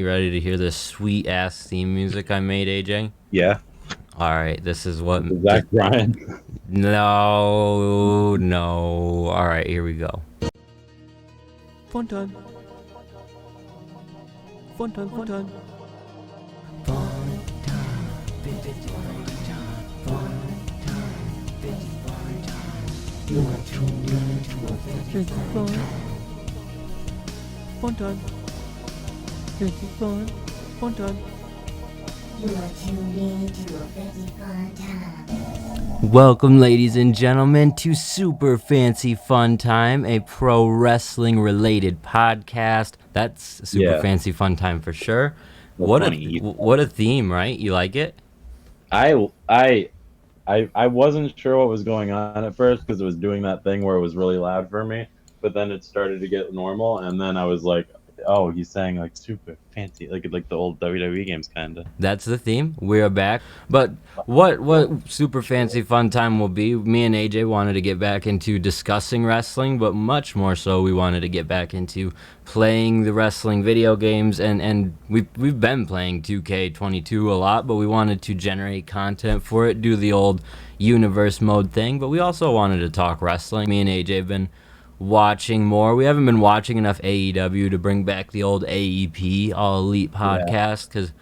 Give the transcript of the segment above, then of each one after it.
You ready to hear this sweet ass theme music I made, AJ? Yeah, All right, this is what. Zach Bryan. No. All right, here we go. Fun time. Fun time. Fun time. Fun time. You are tuned in to a fancy fun. Fun time. Fancy fun. Fun time. You are tuned in to a fancy fun time. Welcome, ladies and gentlemen, to Super Fancy Fun Time, a pro wrestling related podcast. That's Super Yeah. Fancy Fun Time for sure. Well, What funny. what a theme, right? You like it? I wasn't sure what was going on at first because it was doing that thing where it was really loud for me, but then it started to get normal, and then I was like, oh, he's saying like super fancy, like the old WWE games kind of. That's the theme. We're back. But what Super Fancy Fun Time will be, me and AJ wanted to get back into discussing wrestling, but much more so we wanted to get back into playing the wrestling video games, and we've been playing 2K22 a lot, but we wanted to generate content for it, do the old universe mode thing, but we also wanted to talk wrestling. Me and AJ have been watching more. We haven't been watching enough AEW to bring back the old AEP, All Elite podcast, because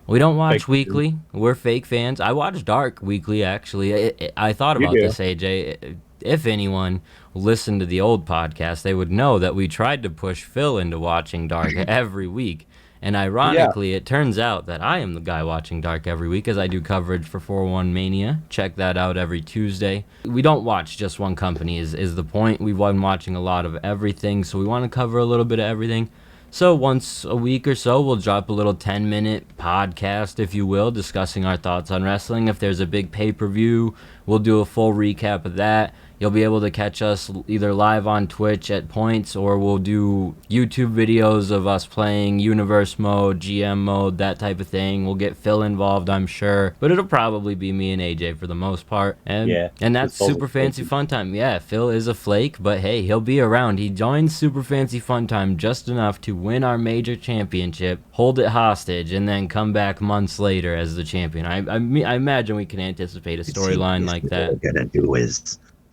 we don't watch Fake weekly. We're fake fans. I watch Dark weekly, actually. I thought You about do. this, AJ. If anyone listened to the old podcast, they would know that we tried to push Phil into watching Dark every week. And ironically, it turns out that I am the guy watching Dark every week as I do coverage for 4-1 Mania. Check that out every Tuesday. We don't watch just one company is the point. We've been watching a lot of everything, so we want to cover a little bit of everything. So once a week or so, we'll drop a little 10-minute podcast, if you will, discussing our thoughts on wrestling. If there's a big pay-per-view, we'll do a full recap of that. You'll be able to catch us either live on Twitch at points, or we'll do YouTube videos of us playing Universe mode, GM mode, that type of thing. We'll get Phil involved, I'm sure, but it'll probably be me and AJ for the most part. And Yeah, and that's it's all Super Fancy Fun Time. Yeah, Phil is a flake, but hey, he'll be around. He joins Super Fancy Fun Time just enough to win our major championship, hold it hostage, and then come back months later as the champion. I imagine we can anticipate a storyline like that.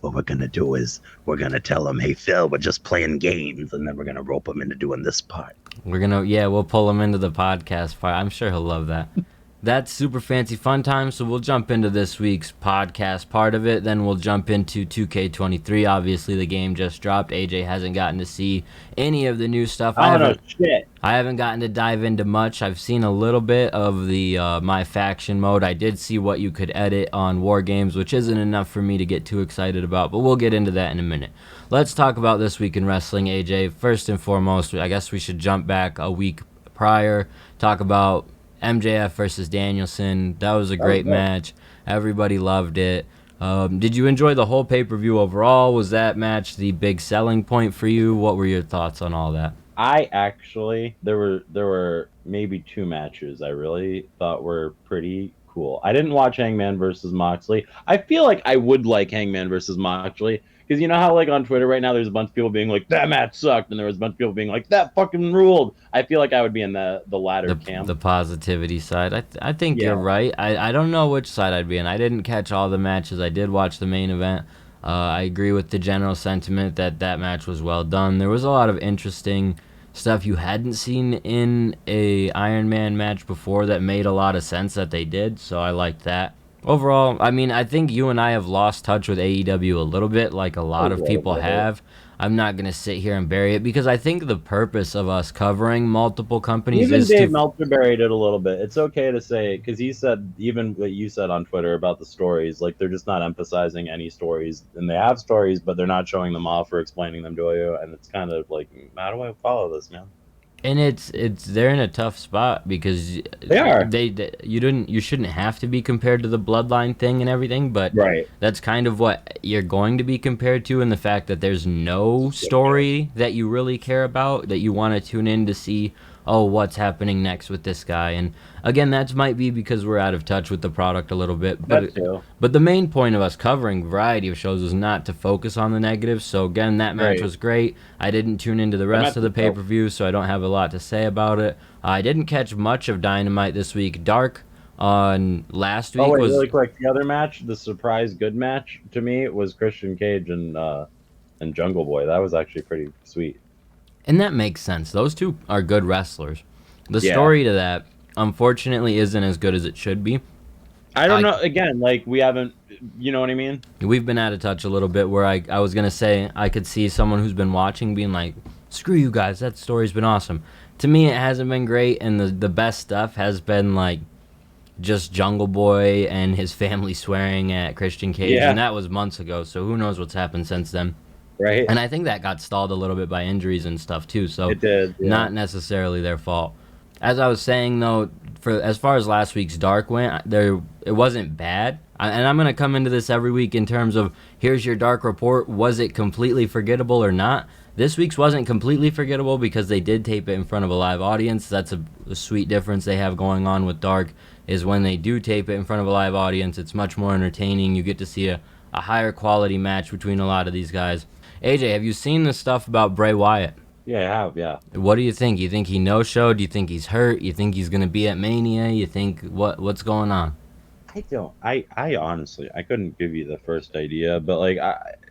What we're gonna do is we're gonna tell him, hey Phil, we're just playing games, and then we're gonna rope him into doing this part. We'll pull him into the podcast part. I'm sure he'll love that. That's Super Fancy Fun Time, so we'll jump into this week's podcast part of it. Then we'll jump into 2K23. Obviously, the game just dropped. AJ hasn't gotten to see any of the new stuff. I don't know shit. I haven't gotten to dive into much. I've seen a little bit of the My Faction mode. I did see what you could edit on War Games, which isn't enough for me to get too excited about, but we'll get into that in a minute. Let's talk about this week in wrestling, AJ. First and foremost, I guess we should jump back a week prior, talk about MJF versus Danielson. That was a great match. Everybody loved it. Did you enjoy the whole pay-per-view overall? Was that match the big selling point for you? What were your thoughts on all that? I actually there were maybe two matches I really thought were pretty cool. I didn't watch Hangman versus Moxley. I feel like I would like Hangman versus Moxley because you know how like on Twitter right now there's a bunch of people being like that match sucked, and there was a bunch of people being like that fucking ruled. I feel like I would be in the latter camp. The positivity side. I think Yeah. you're right. I don't know which side I'd be in. I didn't catch all the matches. I did watch the main event. I agree with the general sentiment that that match was well done. There was a lot of interesting stuff you hadn't seen in a Iron Man match before that made a lot of sense that they did, so I liked that. Overall, I mean, I think you and I have lost touch with AEW a little bit, like a lot of people have. I'm not going to sit here and bury it because I think the purpose of us covering multiple companies Even is Dave to... Meltzer buried it a little bit. It's okay to say because he said even what you said on Twitter about the stories, like they're just not emphasizing any stories, and they have stories, but they're not showing them off or explaining them to you, and it's kind of like, how do I follow this, man? And it's they're in a tough spot because They are. You shouldn't have to be compared to the bloodline thing and everything, but Right. that's kind of what you're going to be compared to, in the fact that there's no story that you really care about, that you want to tune in to see oh, what's happening next with this guy? And again, that might be because we're out of touch with the product a little bit. That too. But the main point of us covering variety of shows is not to focus on the negatives. So again, that match was great. I didn't tune into the rest of the pay-per-view, so I don't have a lot to say about it. I didn't catch much of Dynamite this week. Dark on last week was really quick. The other match, the surprise good match to me, was Christian Cage and Jungle Boy. That was actually pretty sweet. And that makes sense. Those two are good wrestlers. The story to that, unfortunately, isn't as good as it should be. I don't know. Again, like, we haven't, you know what I mean? We've been out of touch a little bit where I was going to say I could see someone who's been watching being like, screw you guys, that story's been awesome. To me, it hasn't been great, and the best stuff has been, like, just Jungle Boy and his family swearing at Christian Cage, and that was months ago, so who knows what's happened since then. Right. And I think that got stalled a little bit by injuries and stuff too. So it did, not necessarily their fault. As I was saying though, for as far as last week's Dark went, it wasn't bad. And I'm gonna come into this every week in terms of here's your Dark report. Was it completely forgettable or not? This week's wasn't completely forgettable because they did tape it in front of a live audience. That's a sweet difference they have going on with Dark. Is when they do tape it in front of a live audience, it's much more entertaining. You get to see a higher quality match between a lot of these guys. AJ, have you seen the stuff about Bray Wyatt? Yeah, I have, yeah. What do you think? You think he no-showed? You think he's hurt? You think he's going to be at Mania? You think what's going on? I don't. I honestly, I couldn't give you the first idea, but like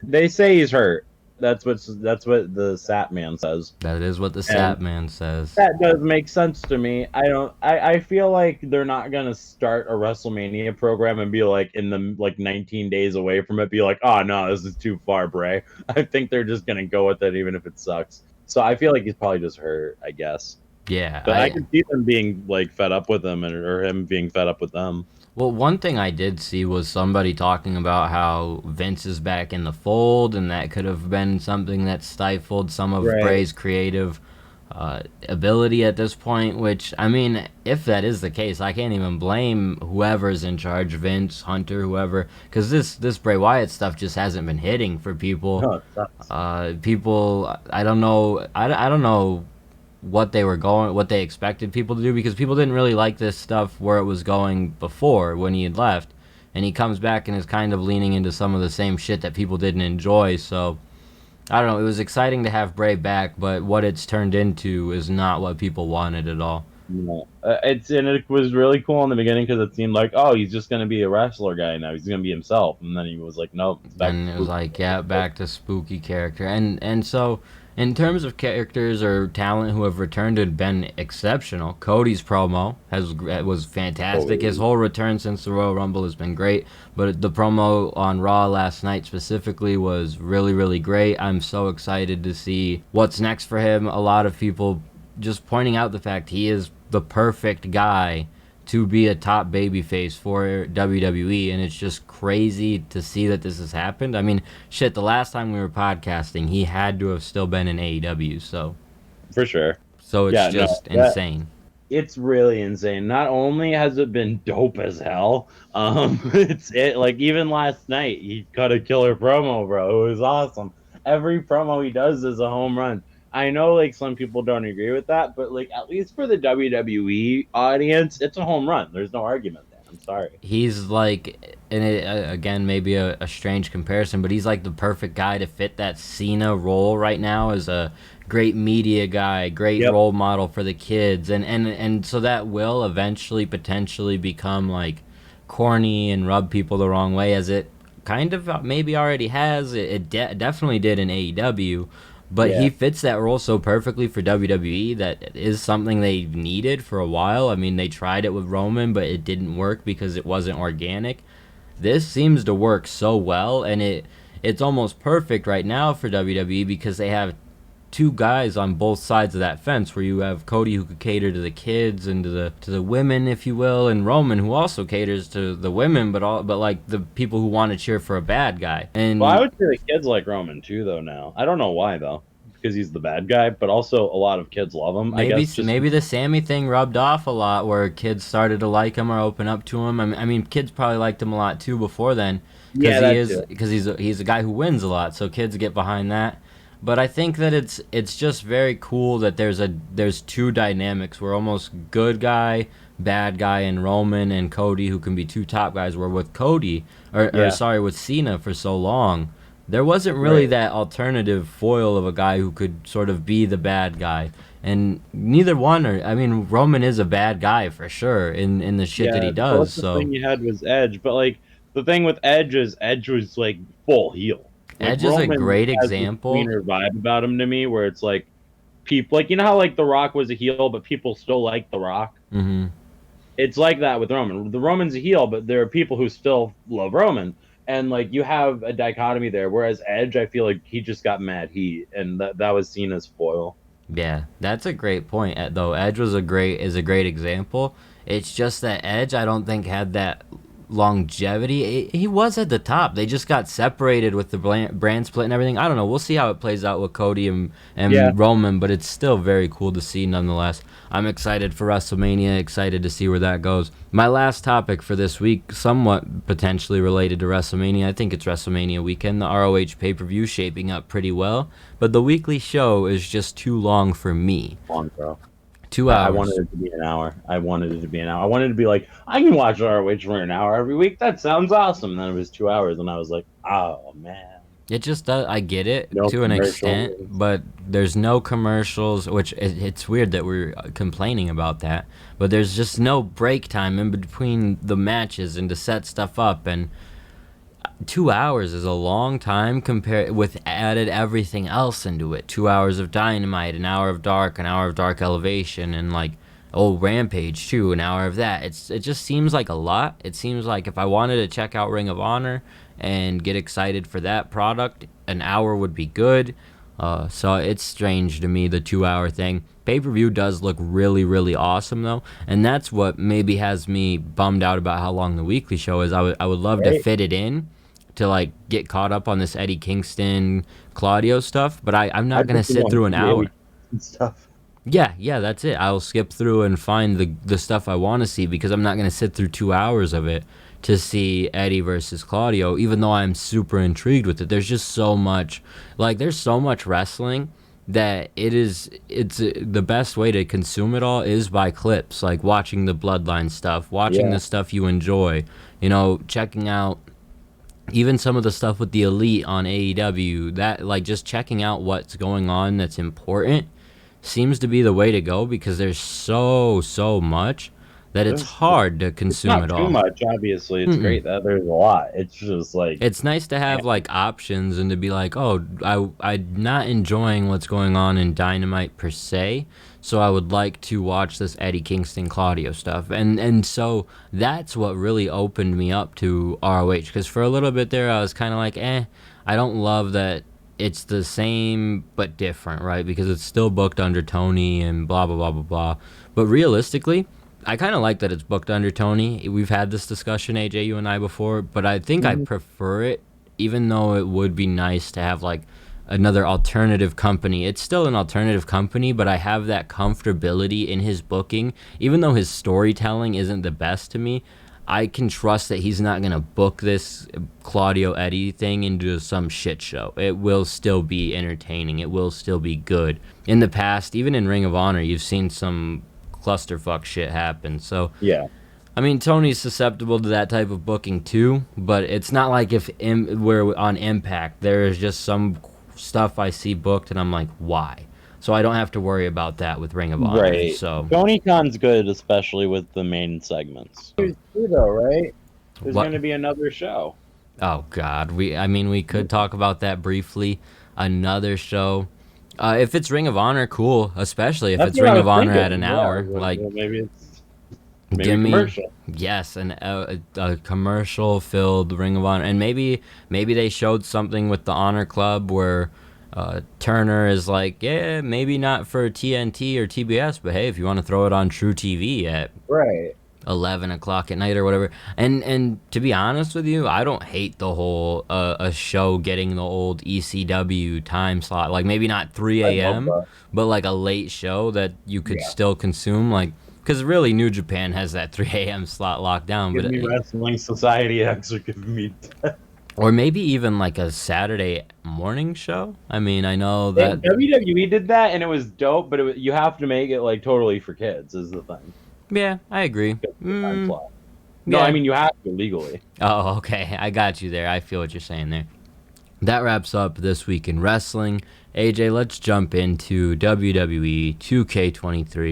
they say he's hurt. That's what the Sat Man says. That is what the Sat Man says. That does make sense to me. I feel like they're not gonna start a WrestleMania program and be like in the 19 days away from it, be like, oh no, this is too far, Bray. I think they're just gonna go with it even if it sucks. So I feel like he's probably just hurt, I guess. Yeah. But I can see them being like fed up with him or him being fed up with them. Well, one thing I did see was somebody talking about how Vince is back in the fold, and that could have been something that stifled some of Bray's creative ability at this point, which, I mean, if that is the case, I can't even blame whoever's in charge, Vince, Hunter, whoever, because this Bray Wyatt stuff just hasn't been hitting for people. No, it sucks. People, I don't know what they expected people to do, because people didn't really like this stuff where it was going before when he had left, and he comes back and is kind of leaning into some of the same shit that people didn't enjoy. So I don't know, it was exciting to have Bray back, but what it's turned into is not what people wanted at all. No. It was really cool in the beginning because it seemed like, oh, he's just gonna be a wrestler guy now, he's gonna be himself, and then he was like, nope, and it was like, yeah, back to spooky character. And so in terms of characters or talent who have returned and been exceptional, Cody's promo was fantastic. His whole return since the Royal Rumble has been great, but the promo on Raw last night specifically was really, really great. I'm so excited to see what's next for him. A lot of people just pointing out the fact he is the perfect guy to be a top babyface for WWE, and it's just crazy to see that this has happened. I mean, shit, the last time we were podcasting, he had to have still been in AEW, so. For sure. So it's insane. It's really insane. Not only has it been dope as hell, like even last night, he cut a killer promo, bro. It was awesome. Every promo he does is a home run. I know, like, some people don't agree with that, but, like, at least for the WWE audience, it's a home run. There's no argument there. I'm sorry. He's like, and it, again, maybe a strange comparison, but he's like the perfect guy to fit that Cena role right now as a great media guy, great role model for the kids. And so that will eventually potentially become, like, corny and rub people the wrong way, as it kind of maybe already has. It definitely did in AEW. But he fits that role so perfectly for WWE that is something they needed for a while. I mean, they tried it with Roman, but it didn't work because it wasn't organic. This seems to work so well, and it's almost perfect right now for WWE because they have two guys on both sides of that fence, where you have Cody, who could cater to the kids and to the women, if you will, and Roman, who also caters to the women, but like the people who want to cheer for a bad guy. And I would say the kids like Roman too, though. Now I don't know why though, because he's the bad guy, but also a lot of kids love him. Maybe the Sammy thing rubbed off a lot, where kids started to like him or open up to him. I mean, kids probably liked him a lot too before then, because he's a guy who wins a lot, so kids get behind that. But I think that it's just very cool that there's two dynamics where almost good guy, bad guy, and Roman and Cody, who can be two top guys, were with Cody or sorry, with Cena for so long. There wasn't really that alternative foil of a guy who could sort of be the bad guy. And neither one are. I mean, Roman is a bad guy for sure in the shit that he does. The thing you had was Edge, but like the thing with Edge is Edge was like full heel. Like, Edge is a Roman great has this example. cleaner vibe about him to me, where it's like people, like, you know how like The Rock was a heel, but people still like The Rock. Mm-hmm. It's like that with Roman. The Roman's a heel, but there are people who still love Roman, and like you have a dichotomy there. Whereas Edge, I feel like he just got mad heat, and that was seen as foil. Yeah, that's a great point. Though Edge is a great example. It's just that Edge, I don't think had that longevity. He was at the top. They just got separated with the brand split and everything. I don't know. We'll see how it plays out with Cody and Roman, but it's still very cool to see nonetheless. I'm excited for WrestleMania, excited to see where that goes. My last topic for this week, somewhat potentially related to WrestleMania. I think it's WrestleMania weekend. The ROH pay-per-view shaping up pretty well, but the weekly show is just too long for me. Long, bro. 2 hours. I wanted it to be an hour. I wanted it to be like, I can watch ROH for an hour every week. That sounds awesome. And then it was 2 hours, and I was like, oh, man. It just does. I get it No to an commercials. extent, but there's no commercials, which it's weird that we're complaining about that. But there's just no break time in between the matches and to set stuff up. And 2 hours is a long time compared with added everything else into it. 2 hours of Dynamite, an hour of Dark Elevation, and like Rampage too, an hour of that. It just seems like a lot. It seems like if I wanted to check out Ring of Honor and get excited for that product, an hour would be good. So it's strange to me, the 2 hour thing. Pay-per-view does look really, really awesome though, and that's what maybe has me bummed out about how long the weekly show is. I would love to fit it in to like get caught up on this Eddie Kingston Claudio stuff, but I'm not gonna sit through an hour. Stuff. Yeah, that's it. I'll skip through and find the stuff I want to see, because I'm not gonna sit through 2 hours of it to see Eddie versus Claudio, even though I'm super intrigued with it. There's just so much, there's so much wrestling that it's the best way to consume it all is by clips, like watching the Bloodline stuff, watching the stuff you enjoy, checking out even some of the stuff with the Elite on AEW, that just checking out what's going on that's important seems to be the way to go, because there's so much that it's hard to consume it all. Not too much, obviously. It's great that there's a lot. It's just like, it's nice to have options and to be like, oh, I'm not enjoying what's going on in Dynamite per se, so I would like to watch this Eddie Kingston Claudio stuff. And so that's what really opened me up to ROH, because for a little bit there I was kind of like, I don't love that it's the same but different, right? Because it's still booked under Tony and blah, blah, blah, blah, blah. But realistically, I kind of like that it's booked under Tony. We've had this discussion, AJ, you and I, before, but I think I prefer it, even though it would be nice to have another alternative company. It's still an alternative company, but I have that comfortability in his booking. Even though his storytelling isn't the best to me, I can trust that he's not going to book this Claudio Eddie thing into some shit show. It will still be entertaining. It will still be good. In the past, even in Ring of Honor, you've seen some clusterfuck shit happen. So yeah, I mean, Tony's susceptible to that type of booking too, but it's not like if we're on Impact, there is just some stuff I see booked and I'm like, why? So I don't have to worry about that with Ring of Honor. Right. So Tony Khan's good, especially with the main segments. Though, right? There's going to be another show. Oh God, we could talk about that briefly. Another show. If it's Ring of Honor, cool. Especially if it's Ring of Honor at an hour. Maybe it's commercial. Yes, a commercial-filled Ring of Honor, and maybe they showed something with the Honor Club where Turner is like, yeah, maybe not for TNT or TBS, but hey, if you want to throw it on True TV at 11 o'clock at night or whatever. And to be honest with you, I don't hate the whole a show getting the old ECW time slot, maybe not 3 a.m., but a late show that you could still consume, because really New Japan has that 3 a.m. slot locked down. Give me Wrestling Society X or give me Or maybe even like a Saturday morning show. I mean, I know that. WWE did that, and it was dope, but you have to make it like totally for kids. Is the thing. Yeah, I agree. Time slot. No, I Yeah. mean you have to legally. Oh, okay. I got you there. I feel what you're saying there. That wraps up this week in wrestling. AJ, let's jump into WWE 2K23.